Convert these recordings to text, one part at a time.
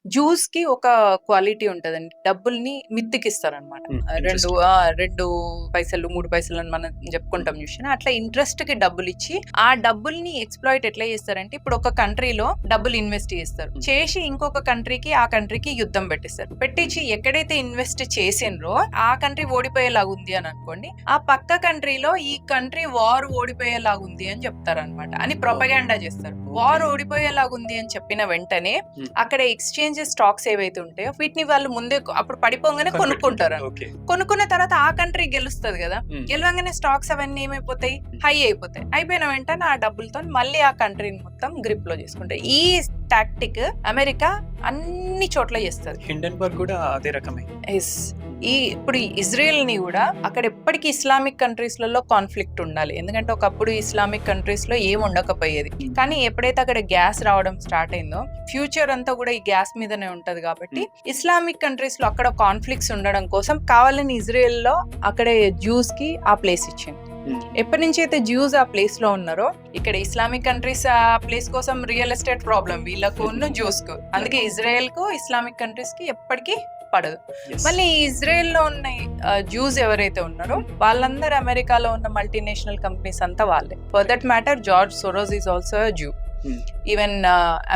Juice కి ఒక quality ఉంటదండి. డబ్బుల్ని మిత్తికిస్తారనమాట. ఇంట్రెస్ట్. 2 పైసలు, 3 పైసలు అని మనం చెప్పుకుంటాం చూసినా, అట్లా ఇంట్రెస్ట్ కి డబ్బులిచ్చి, ఆ డబ్బుల్ని ఎక్స్‌ప్లాయిట్ ఎట్లా చేస్తారంటే, ఇప్పుడు ఒక కంట్రీలో డబ్బులు ఇన్వెస్ట్ చేస్తారు. చేసి ఇంకొక కంట్రీకి, ఆ కంట్రీకి యుద్ధం పెట్టిస్తారు. పెట్టించి ఎక్కడైతే ఇన్వెస్ట్ చేసిండ్రో ఆ కంట్రీ ఓడిపోయేలాగా ఉంది అని అనుకోండి, ఆ పక్క కంట్రీలో ఈ కంట్రీ వార్ ఓడిపోయేలాగా ఉంది అని చెప్తారనమాట. అని ప్రొపగాండా చేస్తారు. వార్ ఓడిపోయేలాగా ఉంది అని చెప్పిన వెంటనే అక్కడ ఎక్స్చేంజ్ స్టాక్స్ ఏవైతే ఉంటాయో వీటిని వాళ్ళు ముందే అప్పుడు పడిపోగానే కొనుక్కుంటారు. కొనుక్కున్న తర్వాత ఆ కంట్రీ గెలుస్తుంది కదా, గెలవగానే స్టాక్స్ అవన్నీ ఏమైపోతాయి, హై అయిపోతాయి. అయిపోయిన వెంటనే ఆ డబ్బులతో మళ్ళీ ఆ కంట్రీని మొత్తం గ్రిప్ లో చేసుకుంటారు. ఈ టాక్టిక్ అమెరికా అన్ని చోట్ల చేస్తుంది. హిండెన్బర్గ్ కూడా అదే రకమే. ఇప్పుడు ఇజ్రాయెల్ ని కూడా అక్కడ ఎప్పటికీ ఇస్లామిక్ కంట్రీస్ లలో కాన్ఫ్లిక్ట్ ఉండాలి, ఎందుకంటే ఒకప్పుడు ఇస్లామిక్ కంట్రీస్ లో ఏం ఉండకపోయేది. కానీ ఎప్పుడైతే అక్కడ గ్యాస్ రావడం స్టార్ట్ అయిందో, ఫ్యూచర్ అంతా కూడా ఈ గ్యాస్ మీదనే ఉంటది కాబట్టి ఇస్లామిక్ కంట్రీస్ లో అక్కడ కాన్ఫ్లిక్ట్స్ ఉండడం కోసం కావాలని ఇజ్రాయెల్ లో అక్కడే జ్యూస్ కి ఆ ప్లేస్ ఇచ్చింది. ఎప్పటి నుంచి అయితే జ్యూస్ ఆ ప్లేస్ లో ఉన్నారో, ఇక్కడ ఇస్లామిక్ కంట్రీస్ ఆ ప్లేస్ కోసం రియల్ ఎస్టేట్ ప్రాబ్లం వీళ్ళకు జ్యూస్ కు, అందుకే ఇజ్రాయెల్ కు ఇస్లామిక్ కంట్రీస్ కి ఎప్పటికీ పడదు. మళ్ళీ ఇజ్రాయెల్ లో ఉన్న జ్యూస్ ఎవరైతే ఉన్నారో వాళ్ళందరూ అమెరికాలో ఉన్న మల్టీనేషనల్ కంపెనీస్ అంతా వాళ్ళే. For that matter George Soros is also జ్యూ. Even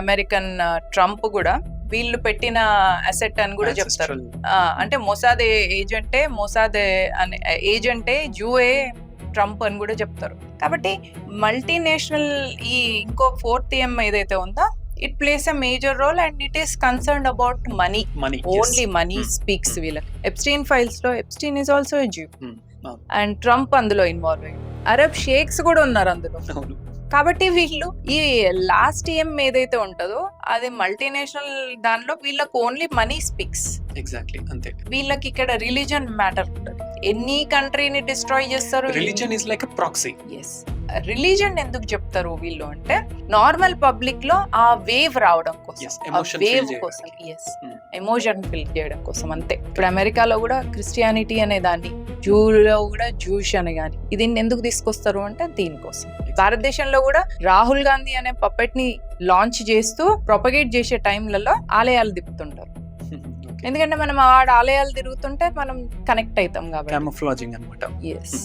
American Trump కూడా వీళ్ళు పెట్టిన అసెట్ అని కూడా చెప్తారు. అంటే మొసాద్ ఏజెంటే జ్యూఏ ట్రంప్ అని కూడా చెప్తారు. కాబట్టి మల్టీనేషనల్ ఈ ఇంకో 4th EM ఏదైతే ఉందో, it plays a major role and it is concerned about money. Only money speaks. వీళ్ళకి ఎప్స్టీన్ ఫైల్స్ లో Epstein is also a Jew. And Trump అందులో ఇన్వాల్వ్ అయ్యి, అరబ్ షేక్స్ కూడా ఉన్నారు అందులో. కాబట్టి వీళ్ళు ఈ లాస్ట్ EM ఏదైతే ఉంటుందో అది మల్టీనేషనల్ దానిలో వీళ్ళకి ఓన్లీ మనీ స్పీక్స్. ఎగ్జాక్ట్లీ అంతే. వీళ్ళకి ఇక్కడ రిలీజన్ మ్యాటర్ ఉంటుంది. ఎన్ని కంట్రీని డిస్ట్రాయ్ చేస్తారు. Religion is like a proxy. Yes. Religion ఎందుకు చెప్తారు వీళ్ళు అంటే, నార్మల్ పబ్లిక్ లో ఆ వేవ్ రావడం కోసం, ఎమోషన్ ఫిల్ చేయడం కోసం అంతే. ఇప్పుడు అమెరికాలో కూడా క్రిస్టియానిటీ అనే దాన్ని, జూలో కూడా జూష్ అని గాని, ఇది ఎందుకు తీసుకొస్తారు అంటే దీనికోసం. భారతదేశంలో కూడా రాహుల్ గాంధీ అనే పప్పెట్ ని లాంచ్ చేస్తూ ప్రొపగేట్ చేసే టైంలలో ఆలయాలు తిప్పుతుంటారు. ఎందుకంటే మనం ఆలయాలు తిరుగుతుంటే మనం కనెక్ట్ అవుతాం కాబట్టి. క్యామోఫ్లాజింగ్ అన్నమాట. ఎస్.